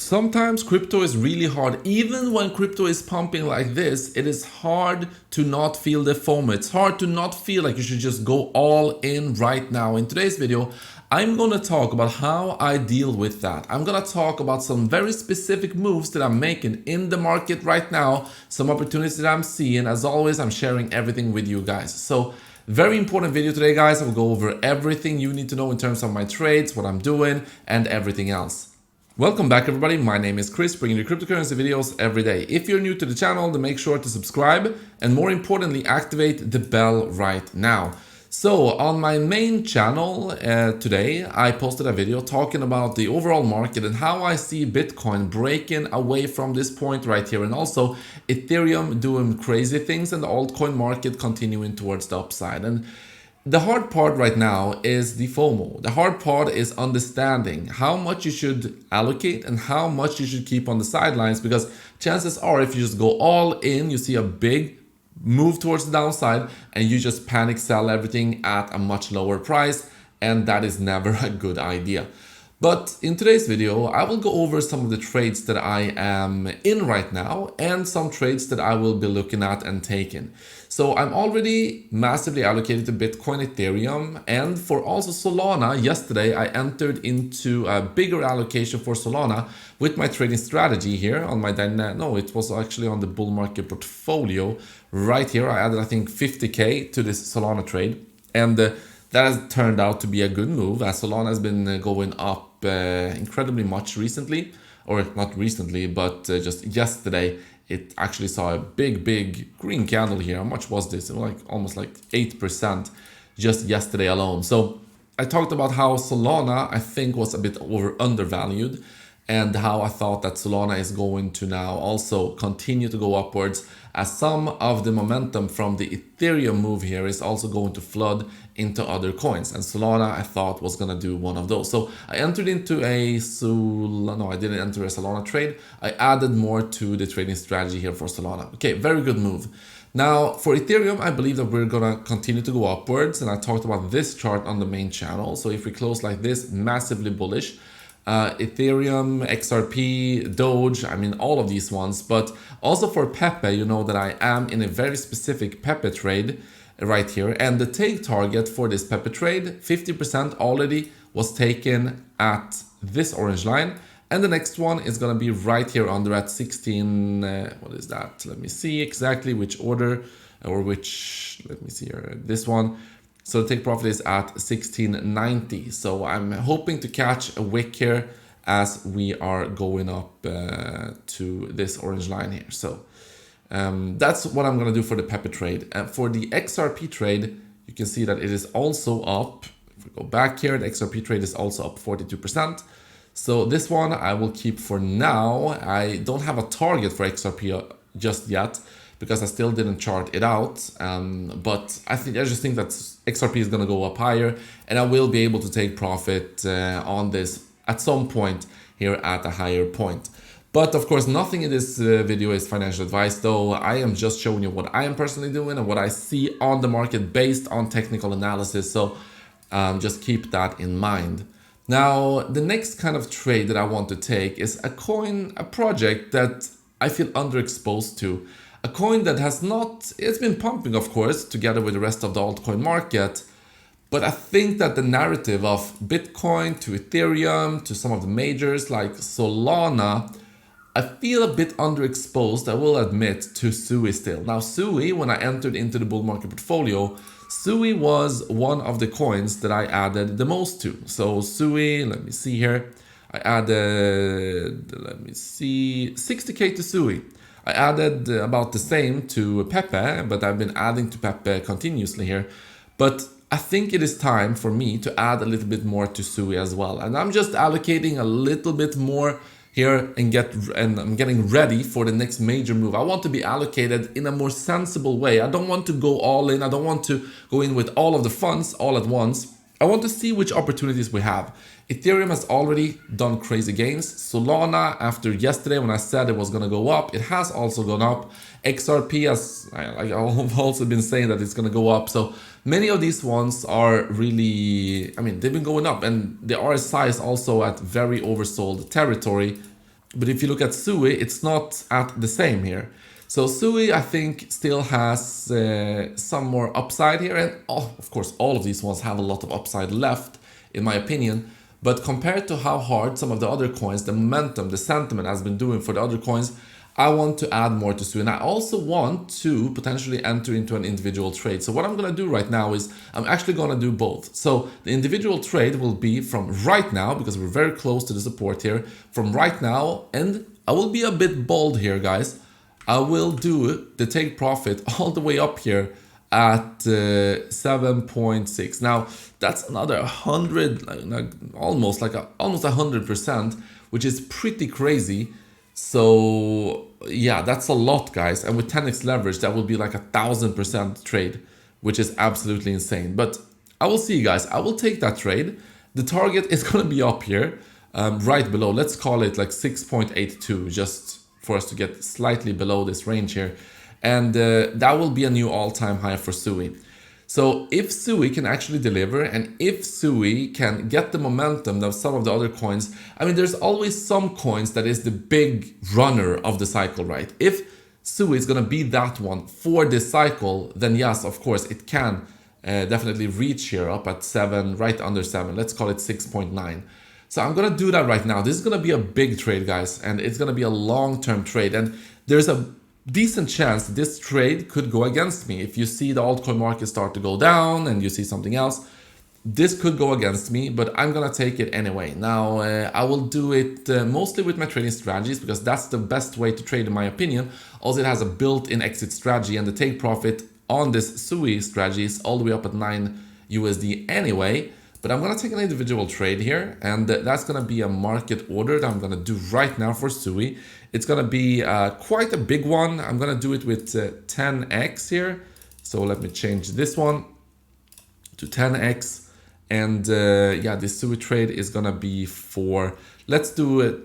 Sometimes crypto is really hard. Even when crypto is pumping like this, it is hard to not feel the FOMO. It's hard to not feel like you should just go all in right now. In today's video, I'm gonna talk about how I deal with that. I'm gonna talk about some very specific moves that I'm making in the market right now, some opportunities that I'm seeing. As always, I'm sharing everything with you guys. So very important video today, guys. I will go over everything you need to know in terms of my trades, what I'm doing, and everything else. Welcome back, everybody. My name is Chris, bringing you cryptocurrency videos every day. If you're new to the channel, then make sure to subscribe and more importantly, activate the bell right now. So on my main channel today, I posted a video talking about the overall market and how I see Bitcoin breaking away from this point right here, and also Ethereum doing crazy things and the altcoin market continuing towards the upside. And the hard part right now is the FOMO. The hard part is understanding how much you should allocate and how much you should keep on the sidelines, because chances are if you just go all in, you see a big move towards the downside and you just panic sell everything at a much lower price, and that is never a good idea. But in today's video, I will go over some of the trades that I am in right now and some trades that I will be looking at and taking. So I'm already massively allocated to Bitcoin, Ethereum, and for also Solana. Yesterday, I entered into a bigger allocation for Solana with my trading strategy here on my it was actually on the bull market portfolio right here. I added, I think, 50K to this Solana trade, and that has turned out to be a good move as Solana has been going up incredibly much recently, or not recently, but just yesterday. It actually saw a big green candle here. How much was this? It was like almost like 8% just yesterday alone. So I talked about how Solana, I think, was a bit undervalued, and how I thought that Solana is going to now also continue to go upwards, as some of the momentum from the Ethereum move here is also going to flood into other coins. And Solana, I thought, was going to do one of those. So I entered into a Solana, no, I didn't enter a Solana trade. I added more to the trading strategy here for Solana. Okay, very good move. Now for Ethereum, I believe that we're gonna continue to go upwards, and I talked about this chart on the main channel. So if we close like this, massively bullish. Ethereum, XRP, Doge, I mean all of these ones. But also for Pepe, you know that I am in a very specific Pepe trade right here, and the take target for this Pepe trade, 50% already was taken at this orange line, and the next one is going to be right here under at 16, what is that? Let me see exactly which order, or which, let me see here, this one. So the take profit is at 1690. So I'm hoping to catch a wick here as we are going up to this orange line here. So that's what I'm going to do for the Pepe trade. And for the XRP trade, you can see that it is also up. If we go back here, the XRP trade is also up 42%. So this one I will keep for now. I don't have a target for XRP just yet, because I still didn't chart it out, but I just think that XRP is going to go up higher, and I will be able to take profit on this at some point here at a higher point. But of course, nothing in this video is financial advice, though. I am just showing you what I am personally doing and what I see on the market based on technical analysis. So just keep that in mind. Now, the next kind of trade that I want to take is a project that I feel underexposed to. A coin that it's been pumping, of course, together with the rest of the altcoin market. But I think that the narrative of Bitcoin to Ethereum to some of the majors like Solana, I feel a bit underexposed, I will admit, to Sui still. Now, Sui, when I entered into the bull market portfolio, Sui was one of the coins that I added the most to. So Sui, let me see here, I added, 60K to Sui. I added about the same to Pepe, but I've been adding to Pepe continuously here. But I think it is time for me to add a little bit more to Sui as well. And I'm just allocating a little bit more here and I'm getting ready for the next major move. I want to be allocated in a more sensible way. I don't want to go all in. I don't want to go in with all of the funds all at once. I want to see which opportunities we have. Ethereum has already done crazy gains. Solana, after yesterday when I said it was going to go up, it has also gone up. XRP, has, I've also been saying that it's going to go up. So many of these ones are really, they've been going up, and the RSI is also at very oversold territory. But if you look at Sui, it's not at the same here. So Sui, I think, still has some more upside here. And of course, all of these ones have a lot of upside left, in my opinion. But compared to how hard some of the other coins, the momentum, the sentiment has been doing for the other coins, I want to add more to Sui. And I also want to potentially enter into an individual trade. So what I'm going to do right now is I'm actually going to do both. So the individual trade will be from right now, because we're very close to the support here, from right now. And I will be a bit bold here, guys. I will do the take profit all the way up here at 7.6. Now that's another 100, almost 100%, which is pretty crazy. So yeah, that's a lot, guys. And with 10x leverage, that will be like 1,000% trade, which is absolutely insane. But I will see, guys. I will take that trade. The target is going to be up here, right below. Let's call it like 6.82, just for us to get slightly below this range here. And that will be a new all-time high for Sui. So if Sui can actually deliver, and if Sui can get the momentum of some of the other coins, I mean, there's always some coins that is the big runner of the cycle, right? If Sui is going to be that one for this cycle, then yes, of course, it can definitely reach here up at 7, right under 7. Let's call it 6.9. So I'm going to do that right now. This is going to be a big trade, guys, and it's going to be a long-term trade. And there's a decent chance this trade could go against me. If you see the altcoin market start to go down and you see something else, this could go against me, but I'm going to take it anyway. Now, I will do it mostly with my trading strategies, because that's the best way to trade, in my opinion. Also, it has a built-in exit strategy, and the take profit on this Sui strategy is all the way up at 9 USD anyway. But I'm going to take an individual trade here, and that's going to be a market order that I'm going to do right now for Sui. It's going to be quite a big one. I'm going to do it with 10x here. So let me change this one to 10x. And yeah, this Sui trade is going to be for, let's do it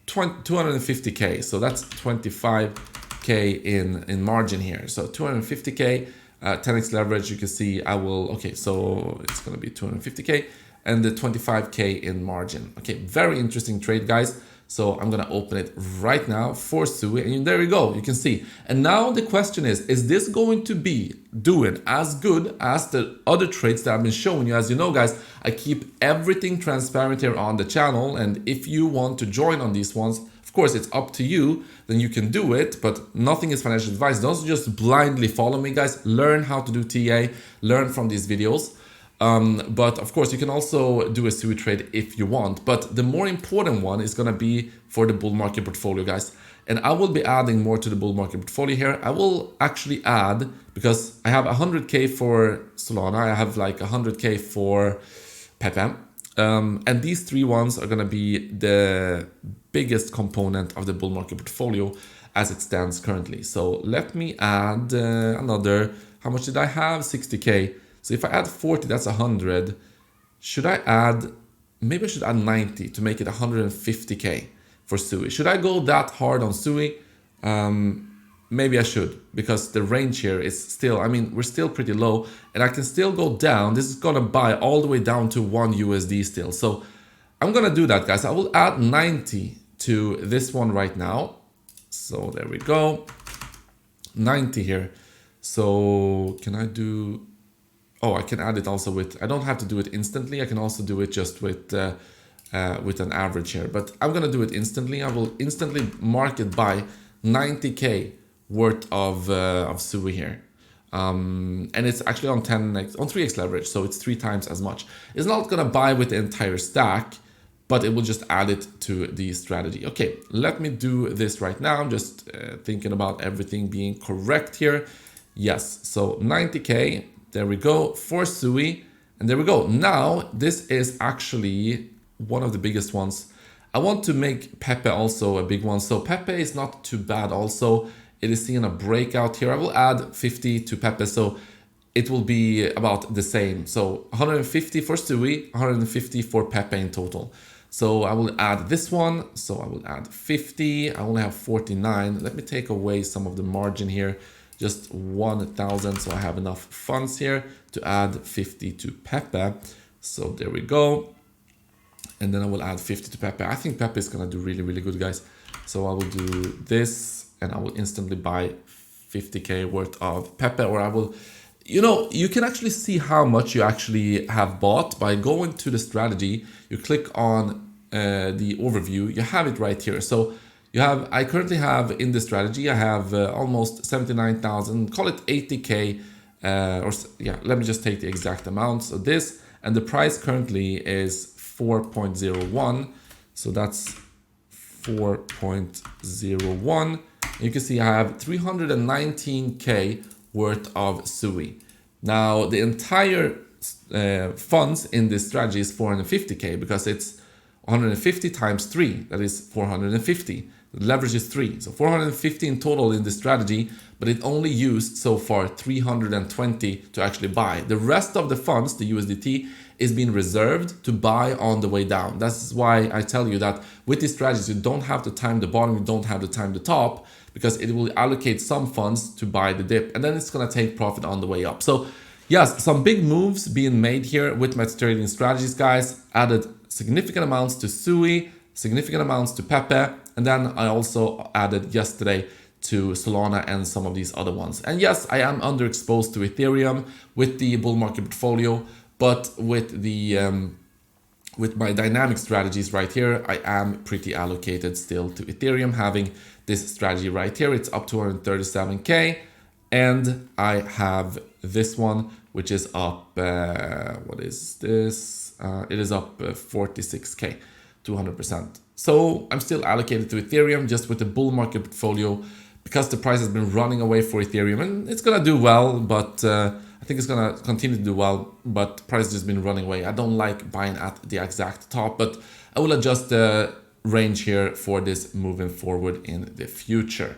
250K. So that's 25K in margin here. So 250K. 10x leverage, you can see I will, okay, so it's going to be 250K and the 25K in margin. Okay, very interesting trade, guys. So I'm going to open it right now for Sui, and there you go, you can see. And now the question is this going to be doing as good as the other trades that I've been showing you? As you know, guys, I keep everything transparent here on the channel, and if you want to join on these ones, of course, it's up to you, then you can do it, but nothing is financial advice. Don't just blindly follow me, guys. Learn how to do TA, learn from these videos. But of course, you can also do a Sui trade if you want. But the more important one is going to be for the bull market portfolio, guys. And I will be adding more to the bull market portfolio here. I will actually add, because I have 100K for Solana, I have like 100K for Pepe. And these three ones are going to be the biggest component of the bull market portfolio as it stands currently. So let me add another, how much did I have? 60K. So if I add 40, that's 100. Should I add, maybe I should add 90 to make it 150K for Sui. Should I go that hard on Sui? Maybe I should, because the range here is still, I mean, we're still pretty low, and I can still go down. This is gonna buy all the way down to 1 USD still. So I'm gonna do that, guys. I will add 90 to this one right now. So there we go, 90 here. So can I do, oh, I can add it also with, I don't have to do it instantly. I can also do it just with an average here, but I'm gonna do it instantly. I will instantly mark it by 90K worth of Sui here. And it's actually on 10x, on 3x leverage, so it's 3 times as much. It's not gonna buy with the entire stack, but it will just add it to the strategy. Okay, let me do this right now. I'm just thinking about everything being correct here. Yes, so 90K, there we go, for Sui, and there we go. Now, this is actually one of the biggest ones. I want to make Pepe also a big one. So Pepe is not too bad also. It is seeing a breakout here. I will add 50 to Pepe, so it will be about the same. So 150 for Sui, 150 for Pepe in total. So I will add this one. So I will add 50. I only have 49. Let me take away some of the margin here. Just 1,000. So I have enough funds here to add 50 to Pepe. So there we go. And then I will add 50 to Pepe. I think Pepe is going to do really, really good, guys. So I will do this and I will instantly buy 50k worth of Pepe, or I will, you know, you can actually see how much you actually have bought by going to the strategy. You click on the overview, you have it right here. So you have, I currently have in the strategy, I have almost 79,000, call it 80k, or yeah, let me just take the exact amount. So this, and the price currently is 4.01. So that's 4.01. You can see I have 319k worth of SUI. Now the entire funds in this strategy is 450k because it's 150 times 3, that is 450. The leverage is 3, so 450 in total in this strategy, but it only used so far 320 to actually buy. The rest of the funds, the USDT, is being reserved to buy on the way down. That's why I tell you that with these strategies, you don't have to time the bottom, you don't have to time the top, because it will allocate some funds to buy the dip, and then it's gonna take profit on the way up. So yes, some big moves being made here with my trading strategies, guys. Added significant amounts to SUI, significant amounts to Pepe, and then I also added yesterday to Solana and some of these other ones. And yes, I am underexposed to Ethereum with the bull market portfolio, but with the with my dynamic strategies right here, I am pretty allocated still to Ethereum, having this strategy right here. It's up to 137k, and I have this one, which is up, what is this? It is up 46k, 200%. So I'm still allocated to Ethereum just with the bull market portfolio because the price has been running away for Ethereum, and it's gonna do well, but I think it's gonna continue to do well, but price has just been running away. I don't like buying at the exact top, but I will adjust the range here for this moving forward in the future.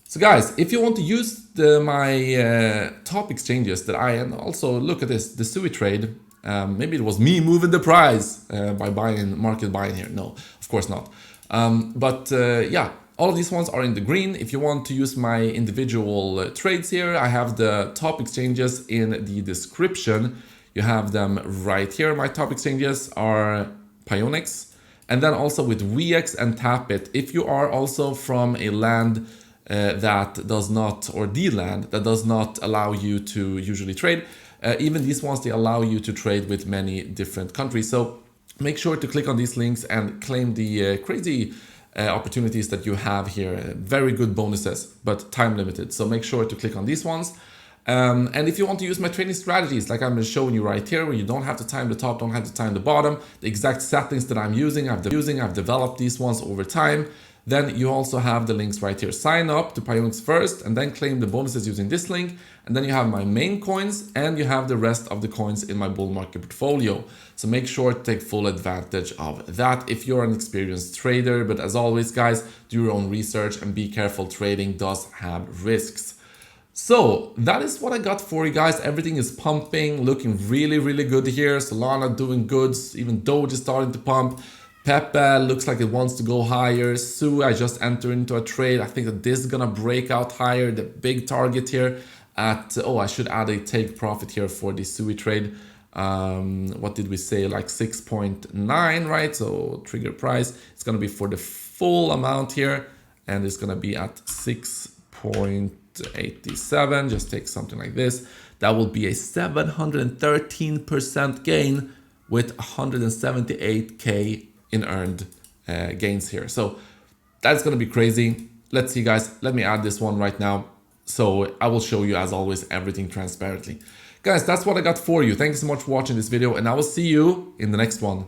So guys, if you want to use my top exchanges that and also look at this, the SUI trade, maybe it was me moving the price by market buying here. No, of course not. Yeah, all of these ones are in the green. If you want to use my individual trades here, I have the top exchanges in the description. You have them right here. My top exchanges are Pionex, and then also with VX and Tapit. If you are also from a land that does not, or the land that does not allow you to usually trade, even these ones, they allow you to trade with many different countries. So make sure to click on these links and claim the crazy opportunities that you have here. Very good bonuses, but time limited. So make sure to click on these ones. And if you want to use my trading strategies, like I'm showing you right here, where you don't have to time the top, don't have to time the bottom, the exact settings that I'm using, I've developed these ones over time. Then you also have the links right here. Sign up to Pionex first and then claim the bonuses using this link. And then you have my main coins and you have the rest of the coins in my bull market portfolio. So make sure to take full advantage of that if you're an experienced trader. But as always, guys, do your own research and be careful. Trading does have risks. So that is what I got for you guys. Everything is pumping, looking really, really good here. Solana doing good, even Doge is starting to pump. Pepe looks like it wants to go higher. SUI, I just entered into a trade. I think that this is gonna break out higher. The big target here at, oh, I should add a take profit here for the SUI trade. What did we say? Like 6.9, right? So trigger price, it's gonna be for the full amount here. And it's gonna be at 6.87. Just take something like this. That will be a 713% gain with 178k in earned gains here. So that's gonna be crazy. Let's see, guys. Let me add this one right now. So I will show you, as always, everything transparently. Guys, that's what I got for you. Thank you so much for watching this video, and I will see you in the next one.